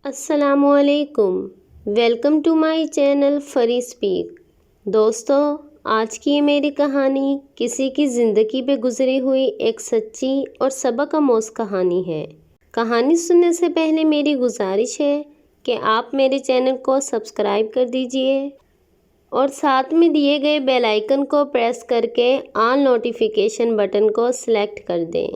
السلام علیکم، welcome to my channel free speak. دوستو، آج کی یہ میری کہانی کسی کی زندگی پہ گزری ہوئی ایک سچی اور سبق آموز کہانی ہے۔ کہانی سننے سے پہلے میری گزارش ہے کہ آپ میرے چینل کو سبسکرائب کر دیجئے اور ساتھ میں دیے گئے بیل آئیکن کو پریس کر کے آل نوٹیفیکیشن بٹن کو سلیکٹ کر دیں۔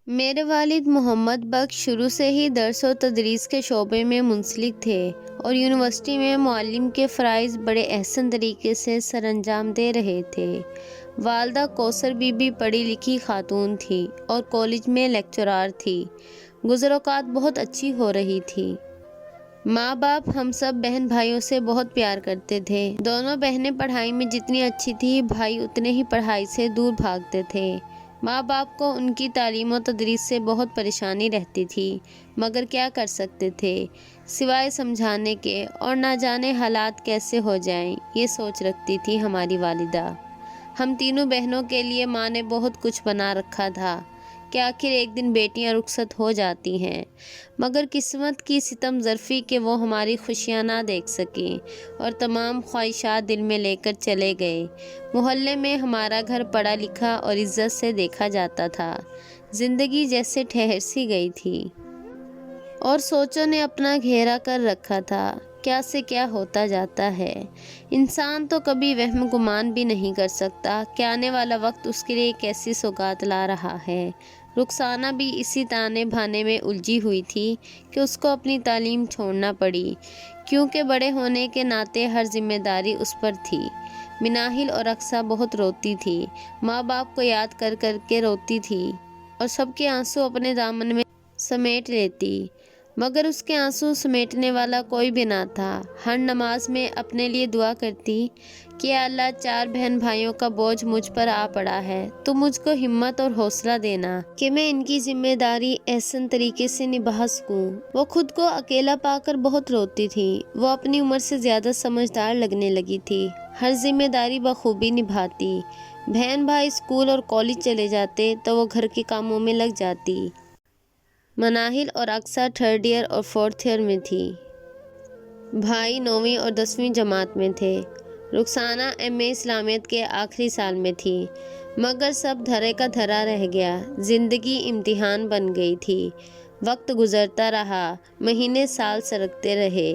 میرے والد محمد بخش شروع سے ہی درس و تدریس کے شعبے میں منسلک تھے اور یونیورسٹی میں معلم کے فرائض بڑے احسن طریقے سے سر انجام دے رہے تھے۔ والدہ کوثر بی بی پڑھی لکھی خاتون تھی اور کالج میں لیکچرار تھی۔ گزر اوقات بہت اچھی ہو رہی تھی۔ ماں باپ ہم سب بہن بھائیوں سے بہت پیار کرتے تھے۔ دونوں بہنیں پڑھائی میں جتنی اچھی تھی، بھائی اتنے ہی پڑھائی سے دور بھاگتے تھے۔ ماں باپ کو ان کی تعلیم و تدریس سے بہت پریشانی رہتی تھی، مگر کیا کر سکتے تھے سوائے سمجھانے کے، اور نہ جانے حالات کیسے ہو جائیں یہ سوچ رکھتی تھی ہماری والدہ۔ ہم تینوں بہنوں کے لیے ماں نے بہت کچھ بنا رکھا تھا کہ آخر ایک دن بیٹیاں رخصت ہو جاتی ہیں، مگر قسمت کی ستم ظرفی کہ وہ ہماری خوشیاں نہ دیکھ سکیں اور تمام خواہشات دل میں لے کر چلے گئے۔ محلے میں ہمارا گھر پڑھا لکھا اور عزت سے دیکھا جاتا تھا۔ زندگی جیسے ٹھہر سی گئی تھی اور سوچوں نے اپنا گھیرا کر رکھا تھا۔ کیا سے کیا ہوتا جاتا ہے، انسان تو کبھی وہم گمان بھی نہیں کر سکتا کہ آنے والا وقت اس کے لیے کیسی سوگات لا رہا ہے۔ رخسانہ بھی اسی تانے بھانے میں الجھی ہوئی تھی کہ اس کو اپنی تعلیم چھوڑنا پڑی، کیونکہ بڑے ہونے کے ناطے ہر ذمہ داری اس پر تھی۔ مناہل اور اقصیٰ بہت روتی تھی، ماں باپ کو یاد کر کر کے روتی تھی اور سب کے آنسو اپنے دامن میں سمیٹ لیتی، مگر اس کے آنسو سمیٹنے والا کوئی بھی نہ تھا۔ ہر نماز میں اپنے لیے دعا کرتی کہ اے اللہ، 4 بہن بھائیوں کا بوجھ مجھ پر آ پڑا ہے، تو مجھ کو ہمت اور حوصلہ دینا کہ میں ان کی ذمہ داری احسن طریقے سے نبھا سکوں۔ وہ خود کو اکیلا پا کر بہت روتی تھی۔ وہ اپنی عمر سے زیادہ سمجھدار لگنے لگی تھی، ہر ذمہ داری بخوبی نبھاتی۔ بہن بھائی اسکول اور کالج چلے جاتے تو وہ گھر کے کاموں میں لگ جاتی۔ مناہل اور اقصیٰ 3rd ایئر اور 4th ایئر میں تھی۔ بھائی 9ویں اور 10ویں جماعت میں تھے۔ رخسانہ MA اسلامیات کے آخری سال میں تھی، مگر سب دھرے کا دھرا رہ گیا۔ زندگی امتحان بن گئی تھی۔ وقت گزرتا رہا، مہینے سال سرکتے رہے۔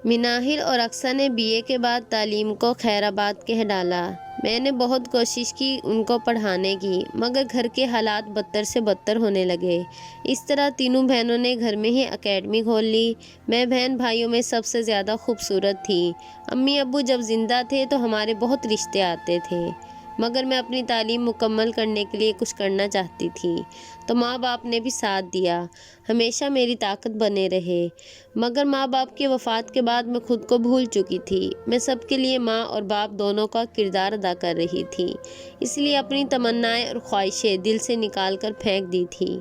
مناہل اور اقصیٰ نے BA کے بعد تعلیم کو خیر آباد کہہ ڈالا۔ میں نے بہت کوشش کی ان کو پڑھانے کی، مگر گھر کے حالات بدتر سے بدتر ہونے لگے۔ اس طرح تینوں بہنوں نے گھر میں ہی اکیڈمی کھول لی۔ میں بہن بھائیوں میں سب سے زیادہ خوبصورت تھی۔ امی ابو جب زندہ تھے تو ہمارے بہت رشتے آتے تھے، مگر میں اپنی تعلیم مکمل کرنے کے لیے کچھ کرنا چاہتی تھی، تو ماں باپ نے بھی ساتھ دیا، ہمیشہ میری طاقت بنے رہے۔ مگر ماں باپ کی وفات کے بعد میں خود کو بھول چکی تھی۔ میں سب کے لیے ماں اور باپ دونوں کا کردار ادا کر رہی تھی، اس لیے اپنی تمنائیں اور خواہشیں دل سے نکال کر پھینک دی تھی۔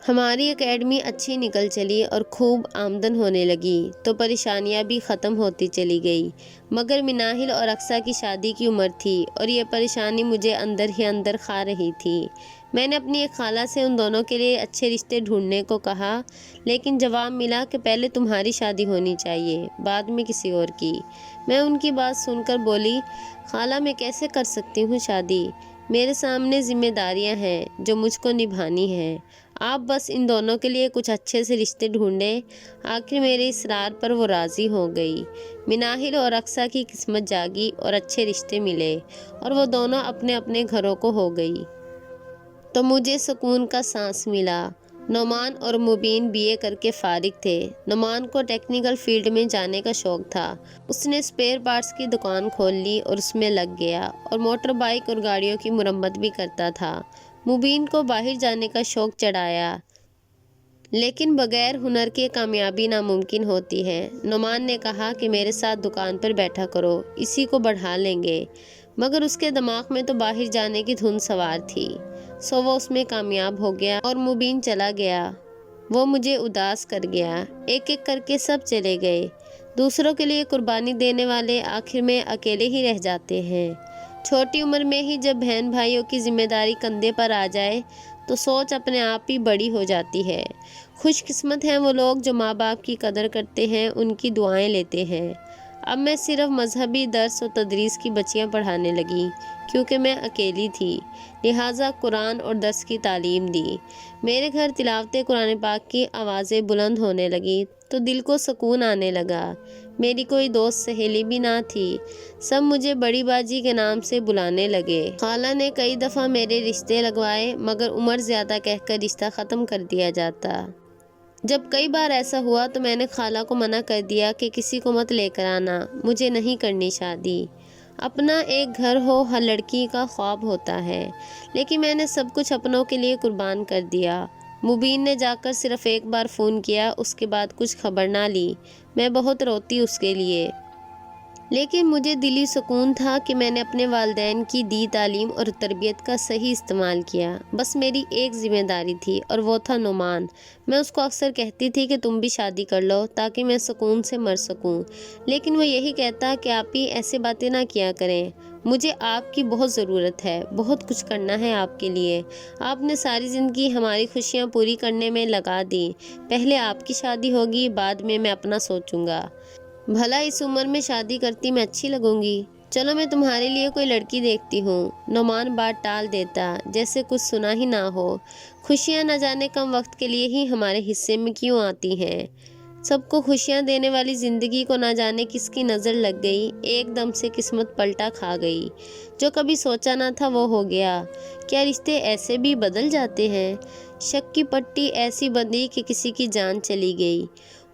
ہماری اکیڈمی اچھی نکل چلی اور خوب آمدن ہونے لگی تو پریشانیاں بھی ختم ہوتی چلی گئی، مگر مناہل اور اقصیٰ کی شادی کی عمر تھی اور یہ پریشانی مجھے اندر ہی اندر کھا رہی تھی۔ میں نے اپنی ایک خالہ سے ان دونوں کے لیے اچھے رشتے ڈھونڈنے کو کہا، لیکن جواب ملا کہ پہلے تمہاری شادی ہونی چاہیے، بعد میں کسی اور کی۔ میں ان کی بات سن کر بولی، خالہ میں کیسے کر سکتی ہوں شادی؟ میرے سامنے ذمہ داریاں ہیں جو مجھ کو نبھانی ہیں۔ آپ بس ان دونوں کے لیے کچھ اچھے سے رشتے ڈھونڈیں۔ آخر میرے اصرار پر وہ راضی ہو گئی۔ مناہل اور اقصیٰ کی قسمت جاگی اور اچھے رشتے ملے اور وہ دونوں اپنے اپنے گھروں کو ہو گئی، تو مجھے سکون کا سانس ملا۔ نعمان اور مبین BA کر کے فارغ تھے۔ نعمان کو ٹیکنیکل فیلڈ میں جانے کا شوق تھا۔ اس نے اسپیئر پارٹس کی دکان کھول لی اور اس میں لگ گیا اور موٹر بائیک اور گاڑیوں کی مرمت بھی کرتا تھا۔ مبین کو باہر جانے کا شوق چڑھایا، لیکن بغیر ہنر کے کامیابی ناممکن ہوتی ہے۔ نعمان نے کہا کہ میرے ساتھ دکان پر بیٹھا کرو، اسی کو بڑھا لیں گے، مگر اس کے دماغ میں تو باہر جانے کی دھن سوار تھی، سو وہ اس میں کامیاب ہو گیا اور مبین چلا گیا۔ وہ مجھے اداس کر گیا۔ ایک ایک کر کے سب چلے گئے۔ دوسروں کے لیے قربانی دینے والے آخر میں اکیلے ہی رہ جاتے ہیں۔ چھوٹی عمر میں ہی جب بہن بھائیوں کی ذمہ داری کندھے پر آ جائے تو سوچ اپنے آپ ہی بڑی ہو جاتی ہے۔ خوش قسمت ہیں وہ لوگ جو ماں باپ کی قدر کرتے ہیں، ان کی دعائیں لیتے ہیں۔ اب میں صرف مذہبی درس و تدریس کی بچیاں پڑھانے لگی، کیونکہ میں اکیلی تھی، لہٰذا قرآن اور درس کی تعلیم دی۔ میرے گھر تلاوت قرآن پاک کی آوازیں بلند ہونے لگی تو دل کو سکون آنے لگا۔ میری کوئی دوست سہیلی بھی نہ تھی، سب مجھے بڑی باجی کے نام سے بلانے لگے۔ خالہ نے کئی دفعہ میرے رشتے لگوائے، مگر عمر زیادہ کہہ کر رشتہ ختم کر دیا جاتا۔ جب کئی بار ایسا ہوا تو میں نے خالہ کو منع کر دیا کہ کسی کو مت لے کر آنا، مجھے نہیں کرنی شادی۔ اپنا ایک گھر ہو ہر لڑکی کا خواب ہوتا ہے، لیکن میں نے سب کچھ اپنوں کے لیے قربان کر دیا۔ مبین نے جا کر صرف ایک بار فون کیا، اس کے بعد کچھ خبر نہ لی۔ میں بہت روتی اس کے لیے، لیکن مجھے دلی سکون تھا کہ میں نے اپنے والدین کی دی تعلیم اور تربیت کا صحیح استعمال کیا۔ بس میری ایک ذمہ داری تھی اور وہ تھا نعمان۔ میں اس کو اکثر کہتی تھی کہ تم بھی شادی کر لو تاکہ میں سکون سے مر سکوں، لیکن وہ یہی کہتا کہ آپ ہی ایسے باتیں نہ کیا کریں، مجھے آپ کی بہت ضرورت ہے، بہت کچھ کرنا ہے آپ کے لیے۔ آپ نے ساری زندگی ہماری خوشیاں پوری کرنے میں لگا دی، پہلے آپ کی شادی ہوگی، بعد میں اپنا سوچوں گا۔ بھلا اس عمر میں شادی کرتی میں اچھی لگوں گی؟ چلو میں تمہارے لیے کوئی لڑکی دیکھتی ہوں۔ نعمان بات ٹال دیتا، جیسے کچھ سنا ہی نہ ہو۔ خوشیاں نہ جانے کم وقت کے لیے ہی ہمارے حصے میں کیوں آتی ہیں؟ سب کو خوشیاں دینے والی زندگی کو نہ جانے کس کی نظر لگ گئی، ایک دم سے قسمت پلٹا کھا گئی۔ جو کبھی سوچا نہ تھا وہ ہو گیا۔ کیا رشتے ایسے بھی بدل جاتے ہیں؟ شک کی پٹی ایسی بندھی کہ کسی کی جان چلی گئی۔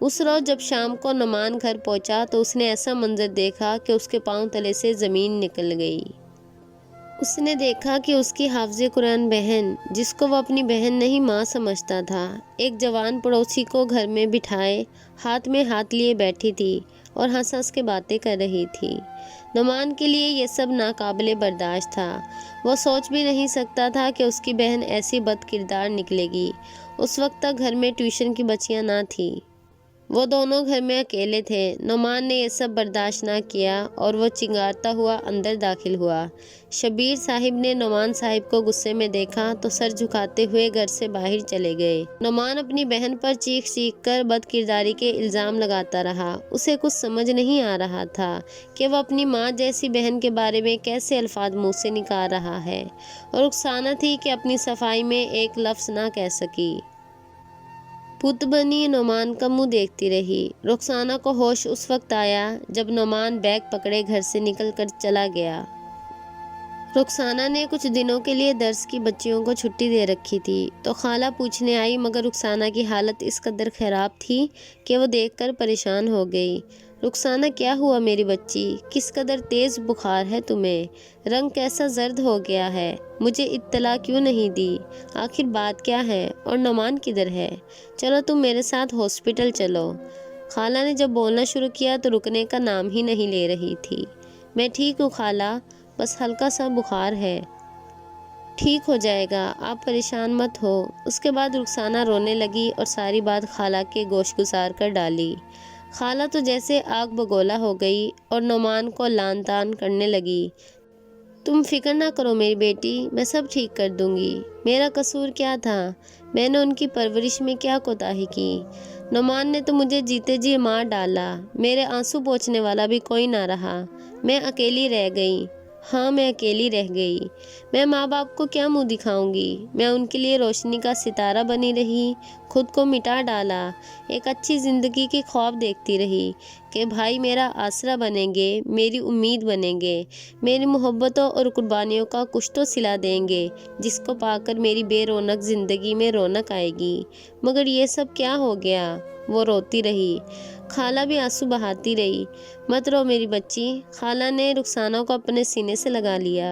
اس روز جب شام کو نعمان گھر پہنچا تو اس نے ایسا منظر دیکھا کہ اس کے پاؤں تلے سے زمین نکل گئی۔ اس نے دیکھا کہ اس کی حافظ قرآن بہن، جس کو وہ اپنی بہن نہیں ماں سمجھتا تھا، ایک جوان پڑوسی کو گھر میں بٹھائے ہاتھ میں ہاتھ لیے بیٹھی تھی اور ہنس ہنس کے باتیں کر رہی تھی۔ نعمان کے لیے یہ سب ناقابل برداشت تھا۔ وہ سوچ بھی نہیں سکتا تھا کہ اس کی بہن ایسی بد کردار نکلے گی۔ اس وقت تک گھر میں ٹیوشن کی بچیاں نہ تھیں، وہ دونوں گھر میں اکیلے تھے۔ نعمان نے یہ سب برداشت نہ کیا اور وہ چنگھاڑتا ہوا اندر داخل ہوا۔ شبیر صاحب نے نعمان صاحب کو غصے میں دیکھا تو سر جھکاتے ہوئے گھر سے باہر چلے گئے۔ نعمان اپنی بہن پر چیخ چیخ کر بد کرداری کے الزام لگاتا رہا۔ اسے کچھ سمجھ نہیں آ رہا تھا کہ وہ اپنی ماں جیسی بہن کے بارے میں کیسے الفاظ منہ سے نکال رہا ہے، اور رخسانہ تھی کہ اپنی صفائی میں ایک لفظ نہ کہہ سکی۔ بت بنی نعمان کا منہ دیکھتی رہی۔ رخسانہ کو ہوش اس وقت آیا جب نعمان بیگ پکڑے گھر سے نکل کر چلا گیا۔ رخسانہ نے کچھ دنوں کے لیے درس کی بچیوں کو چھٹی دے رکھی تھی تو خالہ پوچھنے آئی، مگر رخسانہ کی حالت اس قدر خراب تھی کہ وہ دیکھ کر پریشان ہو گئی۔ رخسانہ کیا ہوا میری بچی؟ کس قدر تیز بخار ہے تمہیں؟ رنگ کیسا زرد ہو گیا ہے؟ مجھے اطلاع کیوں نہیں دی؟ آخر بات کیا ہے؟ اور نعمان کدھر ہے؟ چلو تم میرے ساتھ ہاسپٹل چلو۔ خالہ نے جب بولنا شروع کیا تو رکنے کا نام ہی نہیں لے رہی تھی۔ میں ٹھیک ہوں خالہ، بس ہلکا سا بخار ہے، ٹھیک ہو جائے گا، آپ پریشان مت ہو۔ اس کے بعد رخسانہ رونے لگی اور ساری بات خالہ کے گوش گزار کر ڈالی۔ خالہ تو جیسے آگ بگولا ہو گئی اور نعمان کو لان تان کرنے لگی۔ تم فکر نہ کرو میری بیٹی، میں سب ٹھیک کر دوں گی۔ میرا قصور کیا تھا؟ میں نے ان کی پرورش میں کیا کوتاہی کی؟ نعمان نے تو مجھے جیتے جی مار ڈالا، میرے آنسو پوچھنے والا بھی کوئی نہ رہا، میں اکیلی رہ گئی۔ ہاں میں اکیلی رہ گئی۔ میں ماں باپ کو کیا منہ دکھاؤں گی؟ میں ان کے لیے روشنی کا ستارہ بنی رہی، خود کو مٹا ڈالا، ایک اچھی زندگی کی خواب دیکھتی رہی کہ بھائی میرا آسرا بنیں گے، میری امید بنیں گے، میری محبتوں اور قربانیوں کا کچھ تو صلہ دیں گے، جس کو پا کر میری بے رونق زندگی میں رونق آئے گی۔ مگر یہ سب کیا ہو گیا؟ وہ روتی رہی، خالہ بھی آنسو بہاتی رہی۔ مت رو میری بچی، خالہ نے رخسانہ کو اپنے سینے سے لگا لیا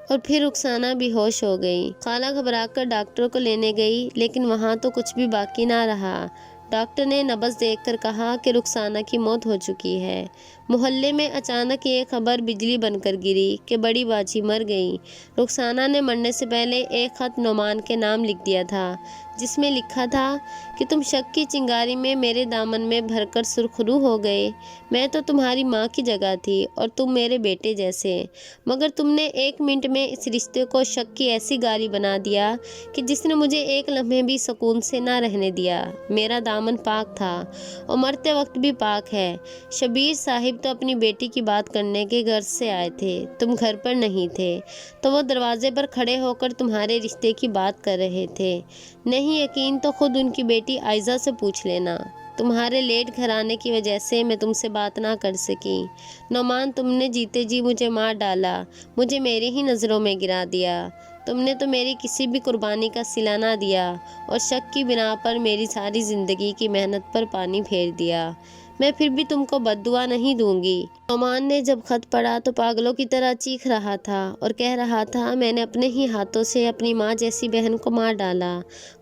اور پھر رخسانہ بے ہوش ہو گئی۔ خالہ گھبرا کر ڈاکٹر کو لینے گئی، لیکن وہاں تو کچھ بھی باقی نہ رہا۔ ڈاکٹر نے نبض دیکھ کر کہا کہ رخسانہ کی موت ہو چکی ہے۔ محلے میں اچانک یہ خبر بجلی بن کر گری کہ بڑی باچی مر گئی۔ رخسانہ نے مرنے سے پہلے ایک خط نعمان کے نام لکھ دیا تھا، جس میں لکھا تھا کہ تم شک کی چنگاری میں میرے دامن میں بھر کر سرخرو ہو گئے۔ میں تو تمہاری ماں کی جگہ تھی اور تم میرے بیٹے جیسے، مگر تم نے ایک منٹ میں اس رشتے کو شک کی ایسی گالی بنا دیا کہ جس نے مجھے ایک لمحے بھی سکون سے نہ رہنے دیا۔ میرا دامن پاک تھا اور مرتے وقت بھی پاک ہے۔ شبیر صاحب تو اپنی بیٹی کی بات کرنے کے غرض سے آئے تھے، تم گھر پر نہیں تھے، تو وہ دروازے پر کھڑے ہو کر تمہارے رشتے کی بات کر رہے تھے۔ نہیں یقین تو خود ان کی بیٹی عائزہ سے پوچھ لینا۔ تمہارے لیٹ گھر آنے کی وجہ سے میں تم سے بات نہ کر سکی۔ نعمان، تم نے جیتے جی مجھے مار ڈالا، مجھے میری ہی نظروں میں گرا دیا۔ تم نے تو میری کسی بھی قربانی کا صلہ نہ دیا اور شک کی بنا پر میری ساری زندگی کی محنت پر پانی پھیر دیا۔ میں پھر بھی تم کو بد دعا نہیں دوں گی۔ نعمان نے جب خط پڑھا تو پاگلوں کی طرح چیخ رہا تھا اور کہہ رہا تھا، میں نے اپنے ہی ہاتھوں سے اپنی ماں جیسی بہن کو مار ڈالا۔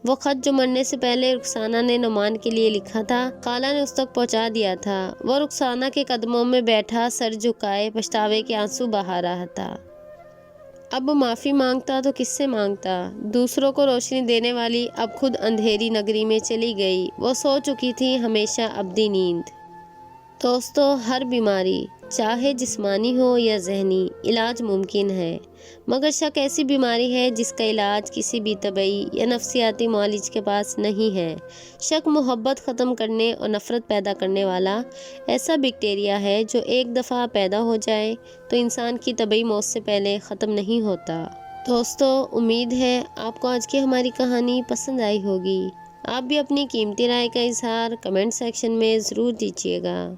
وہ خط جو مرنے سے پہلے رخسانہ نے نعمان کے لیے لکھا تھا، خالہ نے اس تک پہنچا دیا تھا۔ وہ رخسانہ کے قدموں میں بیٹھا سر جھکائے پچھتاوے کے آنسو بہا رہا تھا۔ اب معافی مانگتا تو کس سے مانگتا؟ دوسروں کو روشنی دینے والی اب خود اندھیری نگری میں چلی گئی۔ وہ سو چکی تھی ہمیشہ ابدی نیند۔ دوستو، ہر بیماری چاہے جسمانی ہو یا ذہنی، علاج ممکن ہے، مگر شک ایسی بیماری ہے جس کا علاج کسی بھی طبی یا نفسیاتی معالج کے پاس نہیں ہے۔ شک محبت ختم کرنے اور نفرت پیدا کرنے والا ایسا بیکٹیریا ہے جو ایک دفعہ پیدا ہو جائے تو انسان کی طبعی موت سے پہلے ختم نہیں ہوتا۔ دوستو، امید ہے آپ کو آج کی ہماری کہانی پسند آئی ہوگی۔ آپ بھی اپنی قیمتی رائے کا اظہار کمنٹ سیکشن میں ضرور دیجیے گا۔